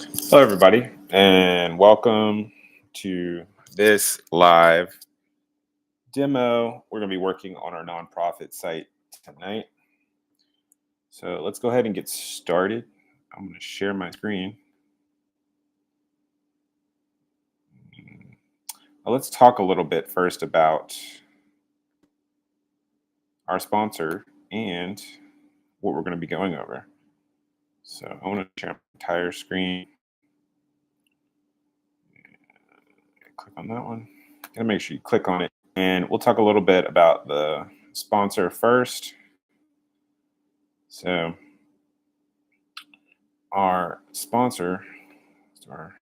Hello, everybody, and welcome to this live demo. We're going to be working on our nonprofit site tonight. So let's go ahead and get started. I'm going to share my screen. Let's talk a little bit first about our sponsor and what we're going to be going over. So I want to share my entire screen. Click on that one. Gotta make sure you click on it. And we'll talk a little bit about the sponsor first. So our sponsor, our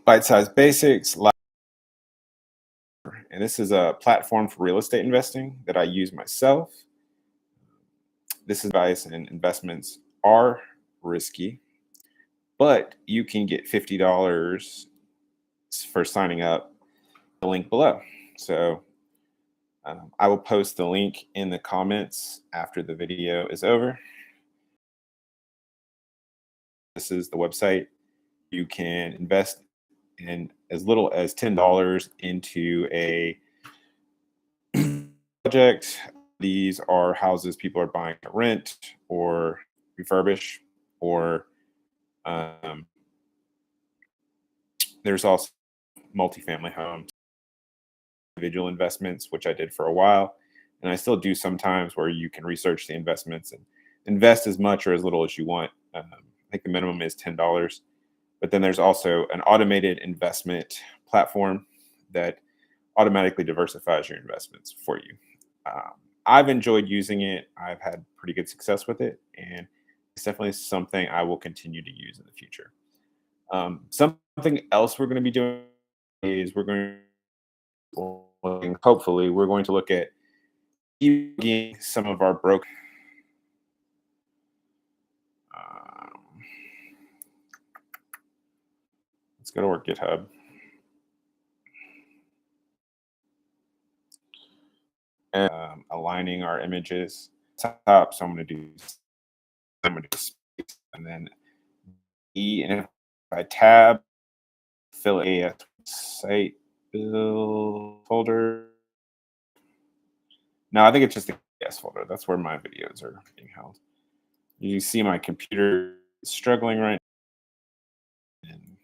Bite Size Basics, and this is a platform for real estate investing that I use myself. This advice and investments are risky, but you can get $50 for signing up. The link below. So I will post the link in the comments after the video is over. This is the website. You can invest in as little as $10 into a project. These are houses people are buying to rent or refurbish, or there's also multifamily homes, individual investments, which I did for a while, and I still do sometimes, where you can research the investments and invest as much or as little as you want. I think the minimum is $10. But then there's also an automated investment platform that automatically diversifies your investments for you. I've enjoyed using it. I've had pretty good success with it, and it's definitely something I will continue to use in the future. Something else we're going to be doing is hopefully, we're going to look at debugging some of our broken. Let's go to our GitHub. And aligning our images top. So I'm going to do space and then E, and if I tab, fill a site build folder. No, I think it's just the AS folder. That's where my videos are being held. You see my computer is struggling right now. And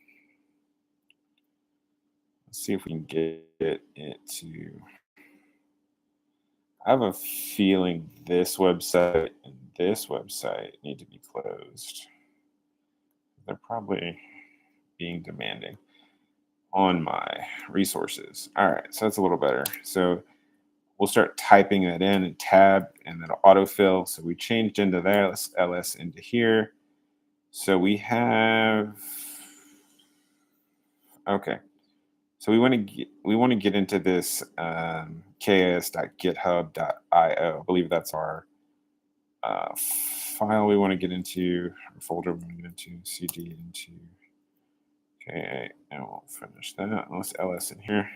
let's see if we can get it to. I have a feeling this website and this website need to be closed. They're probably being demanding on my resources. All right, so that's a little better. So we'll start typing that in and tab, and then autofill. So we changed into there. Let's ls into here. So we have, okay. So we want to get into this kas.github.io. I believe that's our file we want to get into, or folder we want to get into, cd into ka, and we'll finish that. Let's ls in here.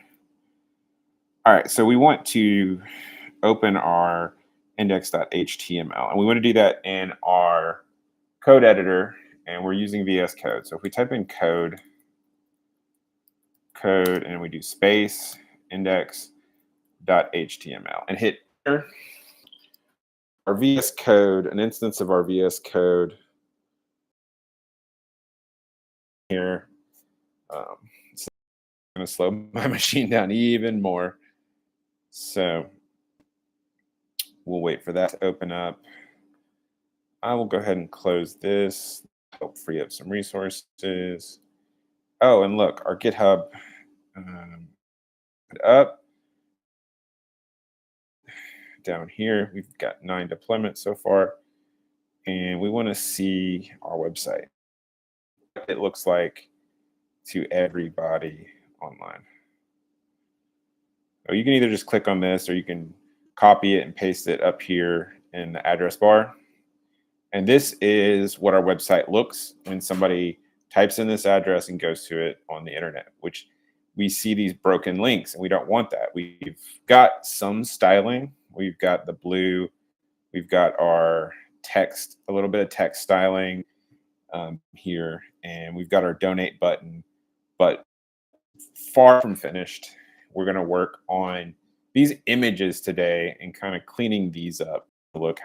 All right, so we want to open our index.html, and we want to do that in our code editor, and we're using VS Code. So if we type in code, and we do space index.html and hit enter, our VS Code, an instance of our VS Code here. It's going to slow my machine down even more. So we'll wait for that to open up. I will go ahead and close this, help free up some resources. Oh, and look, our GitHub up. Down here, we've got 9 deployments so far, and we want to see our website. It looks like to everybody online. So you can either just click on this, or you can copy it and paste it up here in the address bar. And this is what our website looks when somebody types in this address and goes to it on the internet, which we see these broken links, and we don't want that. We've got some styling. We've got the blue. We've got our text, a little bit of text styling here, and we've got our donate button, but far from finished. We're going to work on these images today and kind of cleaning these up. Look,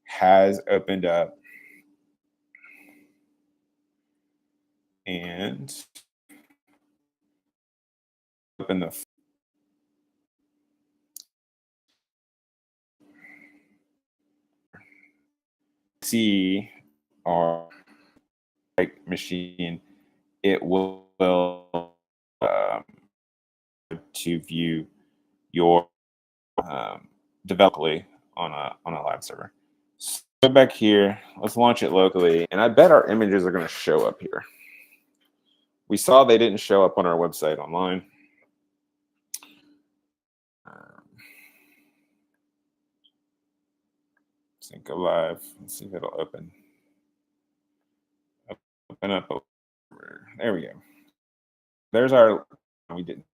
has opened up, and open the see our machine. It will um, to view your developably on a live server. So go back here. Let's launch it locally, and I bet our images are going to show up here. We saw they didn't show up on our website online. Sync go live. Let's see if it'll open. Open up. There we go. There's our. We didn't.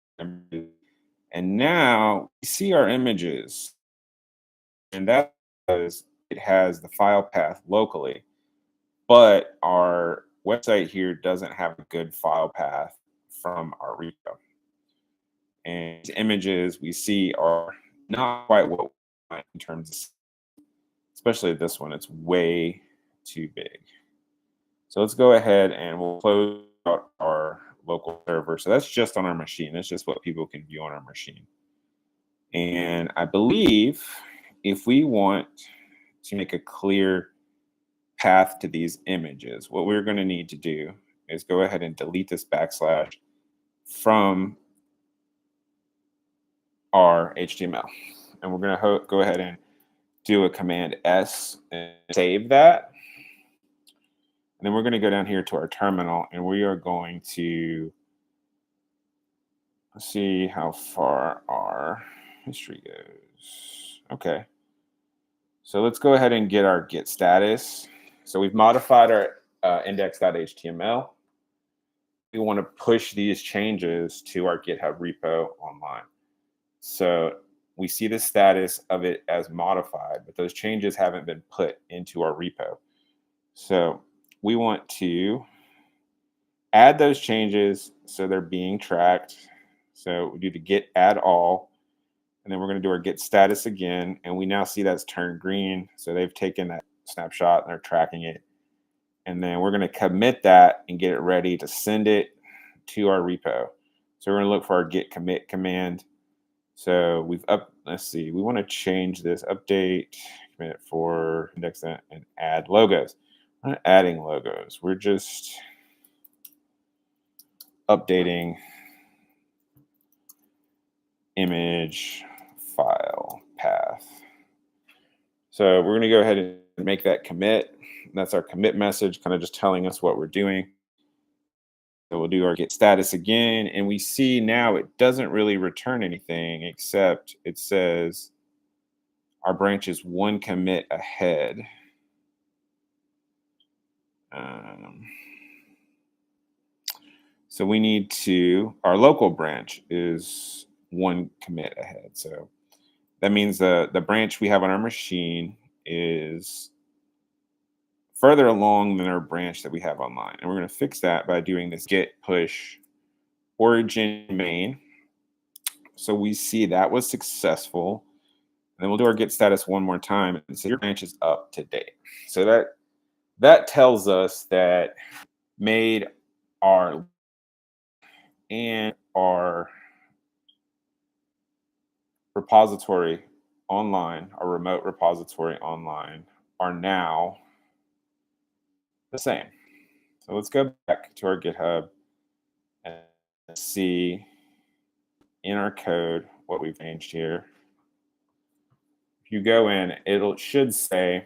And now we see our images, and that is it has the file path locally, but our website here doesn't have a good file path from our repo. And these images we see are not quite what we want in terms of, especially this one, it's way too big. So let's go ahead and we'll close out our local server. So that's just on our machine. That's just what people can view on our machine. And I believe if we want to make a clear path to these images, what we're going to need to do is go ahead and delete this backslash from our HTML. And we're going to go ahead and do a Command S and save that. And then we're going to go down here to our terminal, and we are going to see how far our history goes. Okay. So let's go ahead and get our get status. So we've modified our index.html. We want to push these changes to our GitHub repo online. So we see the status of it as modified, but those changes haven't been put into our repo. So we want to add those changes so they're being tracked. So we do the git add all, and then we're going to do our get status again, and we now see that's turned green. So they've taken that snapshot and they're tracking it. And then we're going to commit that and get it ready to send it to our repo. So we're going to look for our git commit command. So let's see, we want to change this update commit for index and add logos. We're not adding logos. We're just updating image file path. So we're going to go ahead and make that commit. That's our commit message, kind of just telling us what we're doing. So we'll do our get status again, and we see now it doesn't really return anything except it says our branch is one commit ahead. So we need to, our local branch is one commit ahead. So that means the branch we have on our machine is further along than our branch that we have online. And we're going to fix that by doing this git push origin main. So we see that was successful. And then we'll do our get status one more time and say your branch is up to date. So that tells us that made our and our repository online, our remote repository online, are now the same. So let's go back to our GitHub and see in our code what we've changed here. If you go in, it should say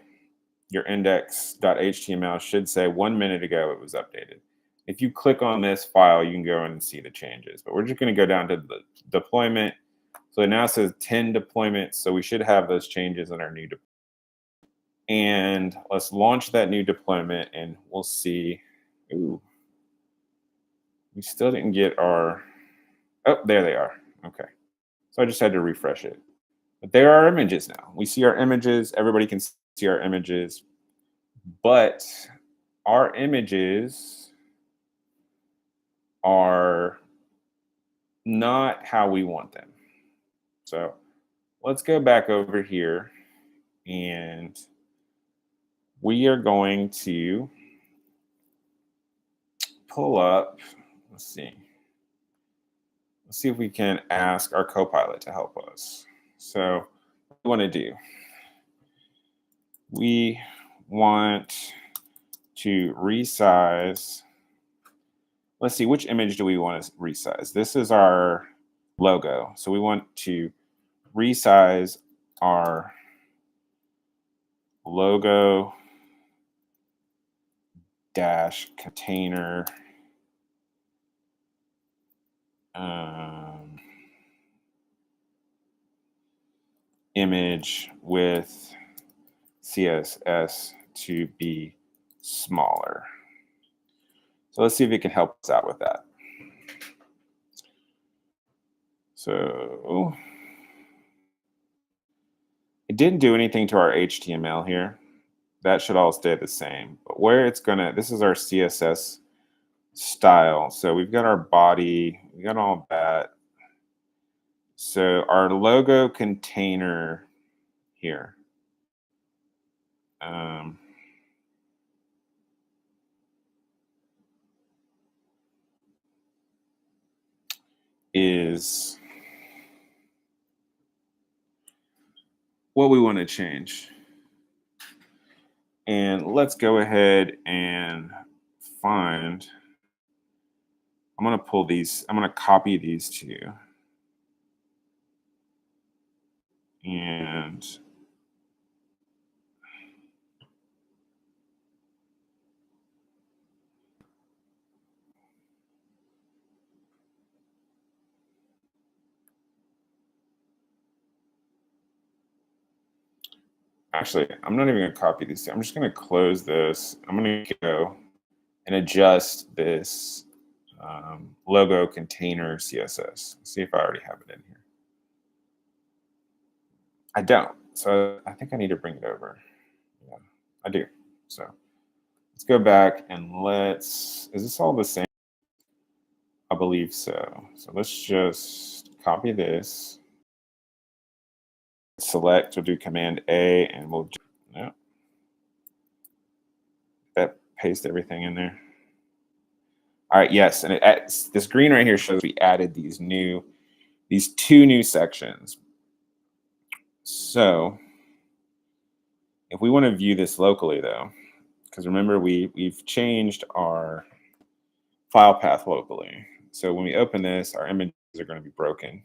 your index.html should say 1 minute ago it was updated. If you click on this file, you can go in and see the changes. But we're just going to go down to the deployment. So it now says 10 deployments. So we should have those changes in our new deployment. And let's launch that new deployment and we'll see. Ooh, we still didn't get our, oh, there they are. Okay. So I just had to refresh it. But there are images now. We see our images. Everybody can see our images. But our images are not how we want them. So let's go back over here and we are going to pull up, let's see. Let's see if we can ask our Copilot to help us. So what we want to do, we want to resize. Let's see, which image do we want to resize? This is our logo. So we want to resize our logo dash container image with CSS to be smaller. So let's see if it can help us out with that. So it didn't do anything to our HTML here. That should all stay the same. But where it's gonna, this is our CSS style. So we've got our body, we got all that. So our logo container here. Is what we want to change. And let's go ahead and find, I'm going to pull these, I'm going to copy these two. And actually, I'm not even going to copy these two. I'm just going to close this. I'm going to go and adjust this logo container CSS. See if I already have it in here. I don't. So I think I need to bring it over. Yeah, I do. So let's go back and let's, is this all the same? I believe so. So let's just copy this. Select, we'll do Command A and we'll, no. That paste everything in there. All right, yes, and this green right here shows we added these two new sections. So if we want to view this locally though, because remember we've changed our file path locally. So when we open this, our images are going to be broken.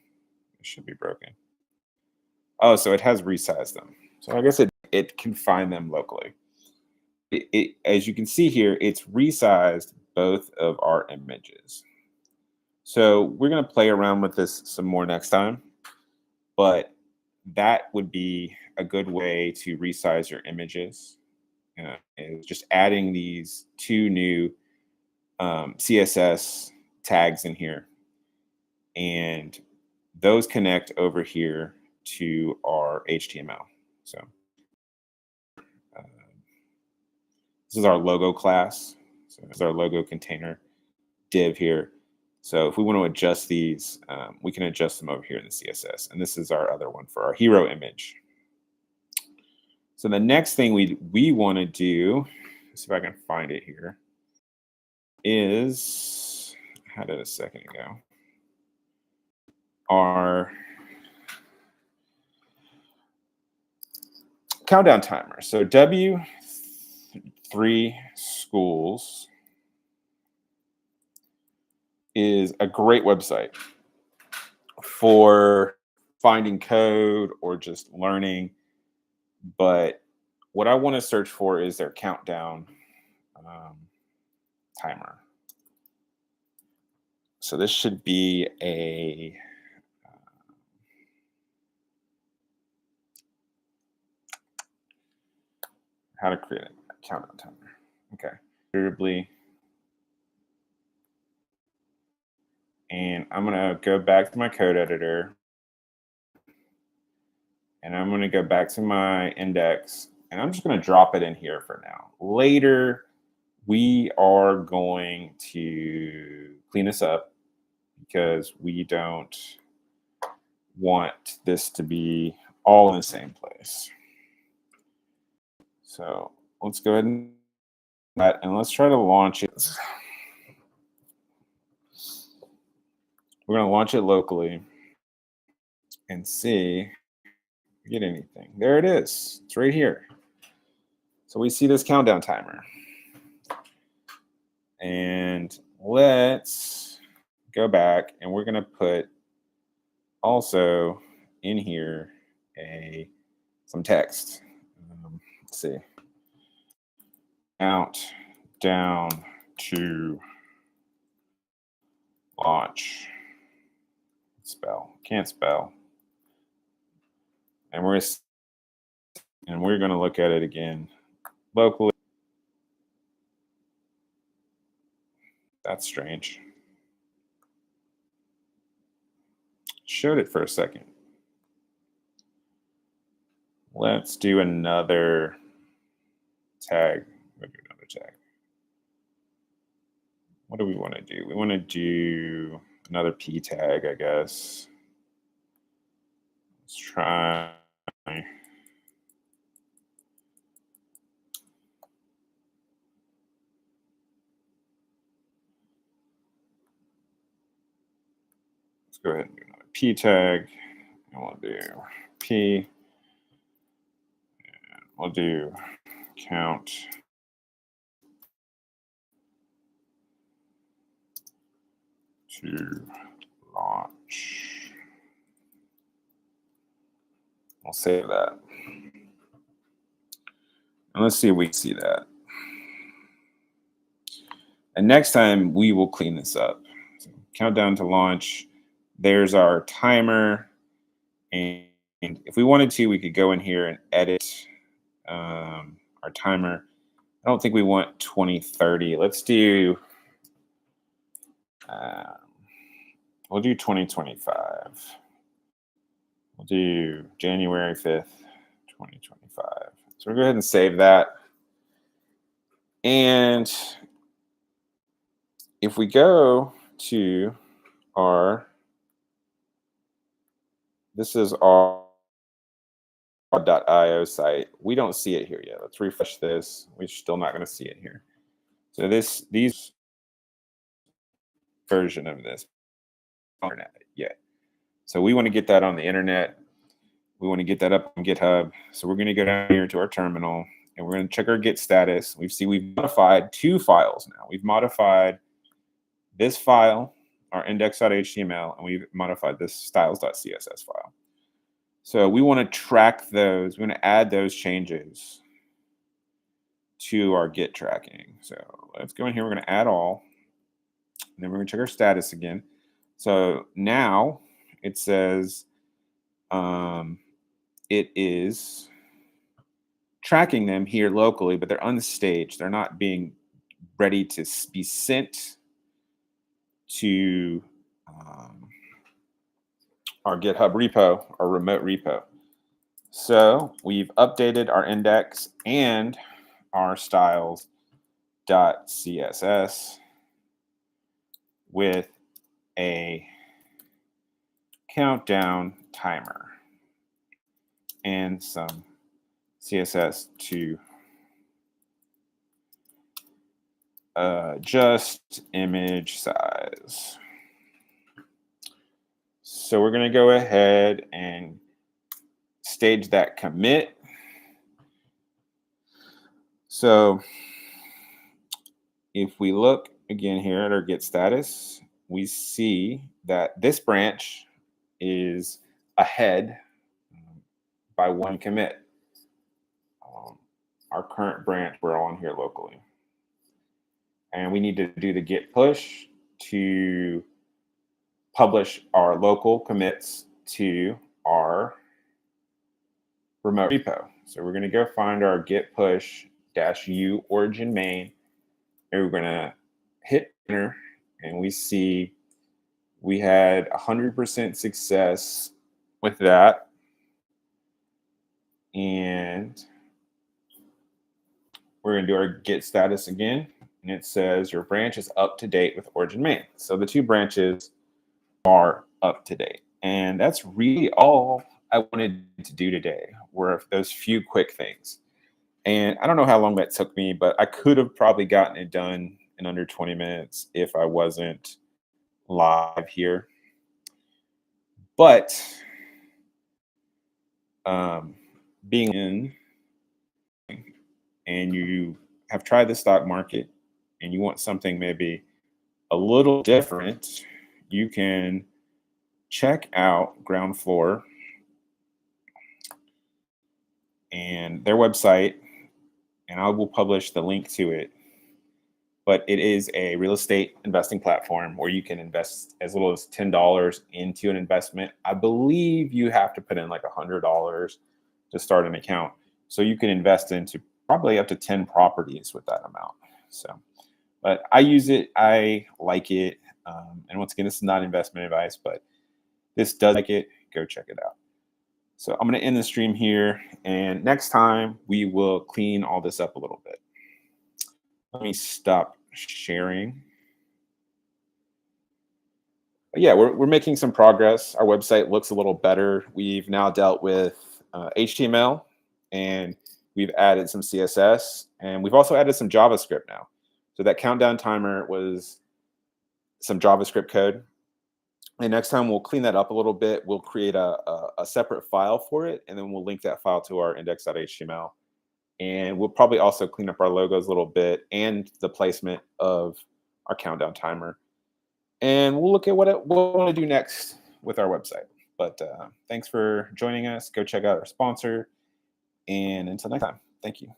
It should be broken. Oh, so it has resized them. So I guess it can find them locally. As you can see here, it's resized both of our images. So we're going to play around with this some more next time, but that would be a good way to resize your images. Is just adding these two new CSS tags in here, and those connect over here to our HTML. So this is our logo class. So this is our logo container div here. So if we want to adjust these, we can adjust them over here in the CSS. And this is our other one for our hero image. So the next thing we want to do, let's see if I can find it here, is, I had it a second ago, our countdown timer. So W3 Schools is a great website for finding code or just learning. But what I want to search for is their countdown timer. So this should be a how to create a countdown timer. Okay, variably. And I'm going to go back to my code editor. And I'm going to go back to my index, and I'm just going to drop it in here for now. Later, we are going to clean this up because we don't want this to be all in the same place. So let's go ahead and let's try to launch it. We're going to launch it locally and see if we get anything. There it is. It's right here. So we see this countdown timer. And let's go back, and we're going to put also in here some text. Let's see. Countdown to launch. Can't spell. And we're going to look at it again locally. That's strange. Showed it for a second. Let's do another tag. We'll do another tag. What do we want to do? We want to do another P tag, I guess. Let's try. Let's go ahead and do another P tag. And we'll do P. And we'll do count to launch. We'll save that. And let's see if we can see that. And next time we will clean this up. So countdown to launch. There's our timer. And if we wanted to, we could go in here and edit our timer. I don't think we want 2030. Let's do, we'll do 2025. We'll do January 5th, 2025. So we'll go ahead and save that. And if we go to this is our .io site. We don't see it here yet. Let's refresh this. We're still not going to see it here. So these version of this internet yet. So we want to get that on the internet. We want to get that up on GitHub. So we're going to go down here to our terminal, and we're going to check our Git status. We've modified 2 files now. We've modified this file, our index.html, and we've modified this styles.css file. So we want to track those. We want to add those changes to our Git tracking. So let's go in here. We're going to add all. And then we're going to check our status again. So now it says it is tracking them here locally, but they're unstaged. They're not being ready to be sent to our GitHub repo, our remote repo. So we've updated our index and our styles.css with a countdown timer and some CSS to adjust image size. So we're going to go ahead and stage that commit. So if we look again here at our Git status, we see that this branch is ahead by 1 commit. Our current branch, we're on here locally. And we need to do the git push to publish our local commits to our remote repo. So we're going to go find our git push -u origin main, and we're going to hit enter, and we see we had 100% success with that. And we're going to do our get status again. And it says your branch is up to date with Origin Main. So the two branches are up to date. And that's really all I wanted to do today were those few quick things. And I don't know how long that took me, but I could have probably gotten it done in under 20 minutes if I wasn't live here. But being in and you have tried the stock market and you want something maybe a little different, you can check out Ground Floor and their website, and I will publish the link to it. But it is a real estate investing platform where you can invest as little as $10 into an investment. I believe you have to put in like $100 to start an account. So you can invest into probably up to 10 properties with that amount. So, but I use it. I like it. And once again, this is not investment advice, but this does like it. Go check it out. So I'm going to end the stream here. And next time we will clean all this up a little bit. Let me stop sharing. But yeah, we're making some progress. Our website looks a little better. We've now dealt with HTML, and we've added some CSS, and we've also added some JavaScript now. So that countdown timer was some JavaScript code. And next time we'll clean that up a little bit. We'll create a separate file for it, and then we'll link that file to our index.html. And we'll probably also clean up our logos a little bit and the placement of our countdown timer. And we'll look at what we want to do next with our website. But thanks for joining us. Go check out our sponsor. And until next time, thank you.